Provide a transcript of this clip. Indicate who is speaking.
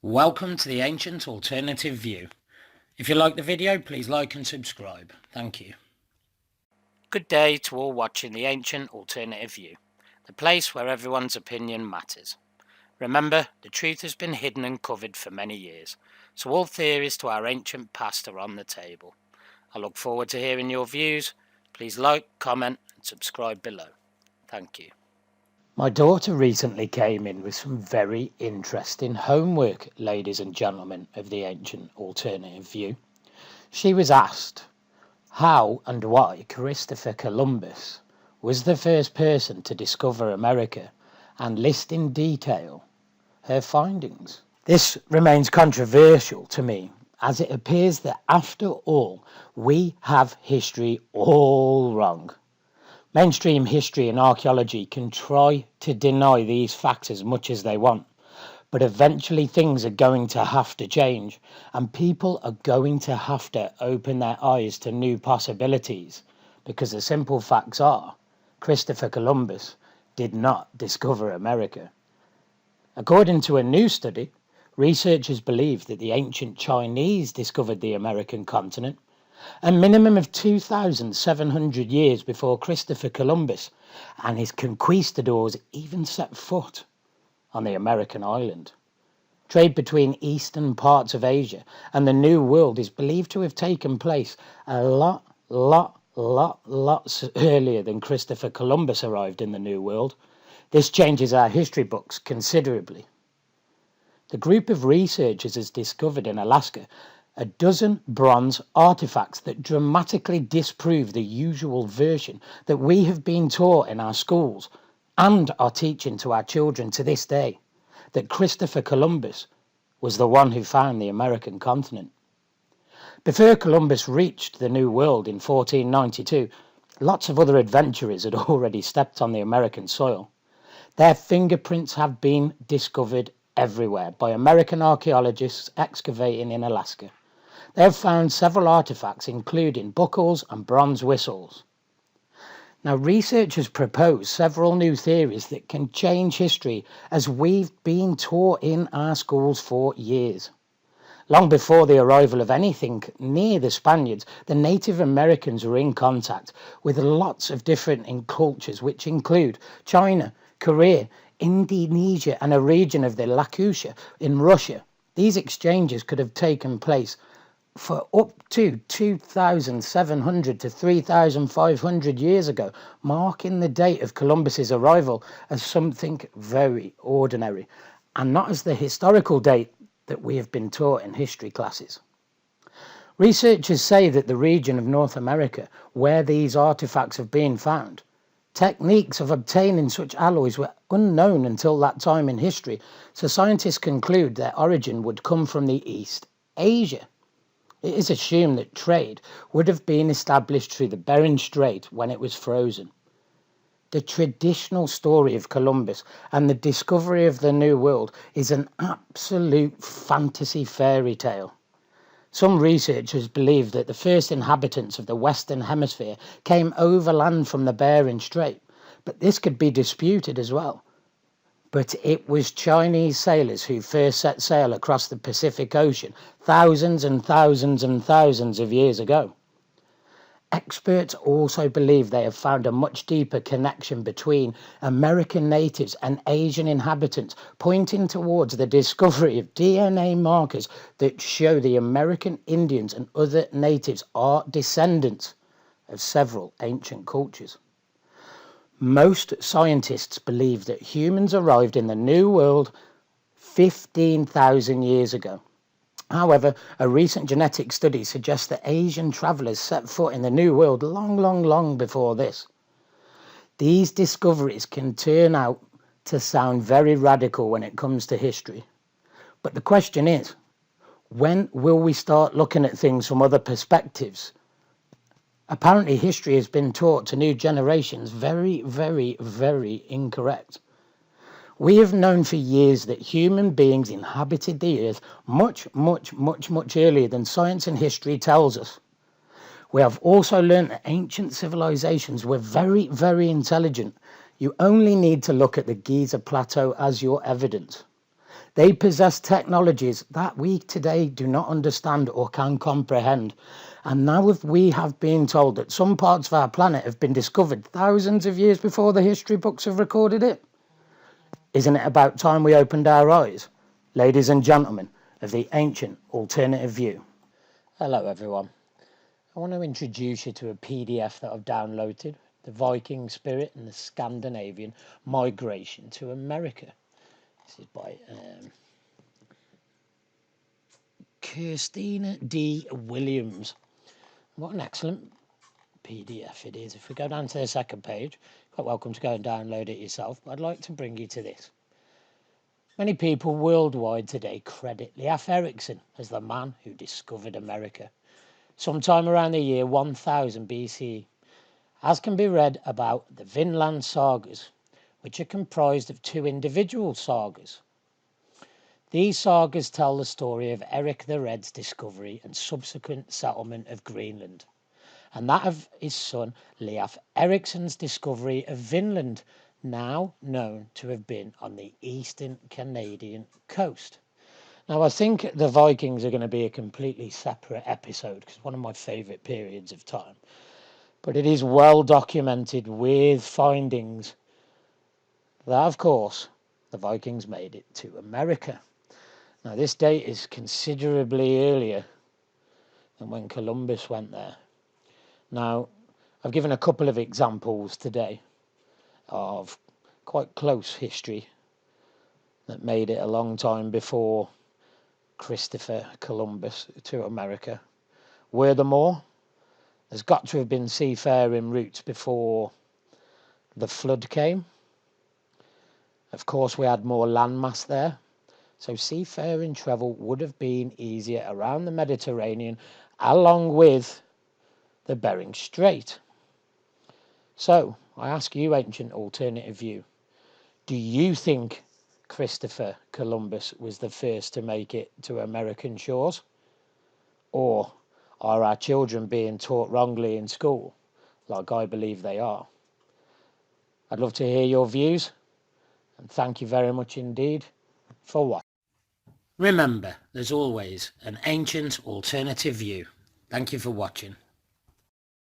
Speaker 1: Welcome to the Ancient Alternative View. If you like the video, please like and subscribe. Thank you. Good day to all watching the Ancient Alternative View, the place where everyone's opinion matters. Remember, the truth has been hidden and covered for many years, so all theories to our ancient past are on the table. I look forward to hearing your views. Please like, comment and subscribe below. Thank you. My daughter recently came in with some very interesting homework, ladies and gentlemen of the Ancient Alternative View. She was asked how and why Christopher Columbus was the first person to discover America and list in detail her findings. This remains controversial to me, as it appears that after all, we have history all wrong. Mainstream history and archaeology can try to deny these facts as much as they want, but eventually things are going to have to change, and people are going to have to open their eyes to new possibilities, because the simple facts are, Christopher Columbus did not discover America. According to a new study, researchers believe that the ancient Chinese discovered the American continent a minimum of 2,700 years before Christopher Columbus and his conquistadors even set foot on the American island. Trade between eastern parts of Asia and the New World is believed to have taken place a lots earlier than Christopher Columbus arrived in the New World. This changes our history books considerably. The group of researchers has discovered in Alaska a dozen bronze artifacts that dramatically disprove the usual version that we have been taught in our schools and are teaching to our children to this day, that Christopher Columbus was the one who found the American continent. Before Columbus reached the New World in 1492, lots of other adventurers had already stepped on the American soil. Their fingerprints have been discovered everywhere by American archaeologists excavating in Alaska. They have found several artifacts, including buckles and bronze whistles. Now, researchers propose several new theories that can change history as we've been taught in our schools for years. Long before the arrival of anything near the Spaniards, the Native Americans were in contact with lots of different cultures, which include China, Korea, Indonesia, and a region of the Lakusha in Russia. These exchanges could have taken place for up to 2,700 to 3,500 years ago, marking the date of Columbus's arrival as something very ordinary, and not as the historical date that we have been taught in history classes. Researchers say that the region of North America where these artifacts have been found, techniques of obtaining such alloys were unknown until that time in history, so scientists conclude their origin would come from the East Asia. It is assumed that trade would have been established through the Bering Strait when it was frozen. The traditional story of Columbus and the discovery of the New World is an absolute fantasy fairy tale. Some researchers believe that the first inhabitants of the Western Hemisphere came overland from the Bering Strait, but this could be disputed as well. But it was Chinese sailors who first set sail across the Pacific Ocean thousands and thousands and thousands of years ago. Experts also believe they have found a much deeper connection between American natives and Asian inhabitants, pointing towards the discovery of DNA markers that show the American Indians and other natives are descendants of several ancient cultures. Most scientists believe that humans arrived in the New World 15,000 years ago. However, a recent genetic study suggests that Asian travelers set foot in the New World long before this. These discoveries can turn out to sound very radical when it comes to history. But the question is, when will we start looking at things from other perspectives? Apparently, history has been taught to new generations very incorrect. We have known for years that human beings inhabited the earth much earlier than science and history tells us. We have also learned that ancient civilizations were very intelligent. You only need to look at the Giza Plateau as your evidence. They possess technologies that we today do not understand or can comprehend. And now if we have been told that some parts of our planet have been discovered thousands of years before the history books have recorded it, isn't it about time we opened our eyes, ladies and gentlemen of the ancient alternative view? Hello everyone. I want to introduce you to a PDF that I've downloaded, The Viking Spirit and the Scandinavian Migration to America. This is by Christina D. Williams. What an excellent PDF it is. If we go down to the second page, you're quite welcome to go and download it yourself, but I'd like to bring you to this. Many people worldwide today credit Leif Erikson as the man who discovered America, sometime around the year 1000 BC, as can be read about the Vinland sagas, which are comprised of 2 individual sagas. These sagas tell the story of Eric the Red's discovery and subsequent settlement of Greenland, and that of his son Leif Erikson's discovery of Vinland, now known to have been on the eastern Canadian coast. Now, I think the Vikings are going to be a completely separate episode because it's one of my favourite periods of time. But it is well documented with findings that, of course, the Vikings made it to America. Now, this date is considerably earlier than when Columbus went there. Now, I've given a couple of examples today of quite close history that made it a long time before Christopher Columbus to America. Were there more? There's got to have been seafaring routes before the flood came. Of course, we had more landmass there. So seafaring travel would have been easier around the Mediterranean, along with the Bering Strait. So, I ask you, ancient alternative view, do you think Christopher Columbus was the first to make it to American shores? Or are our children being taught wrongly in school, like I believe they are? I'd love to hear your views, and thank you very much indeed for watching. Remember, there's always an ancient alternative view. Thank you for watching.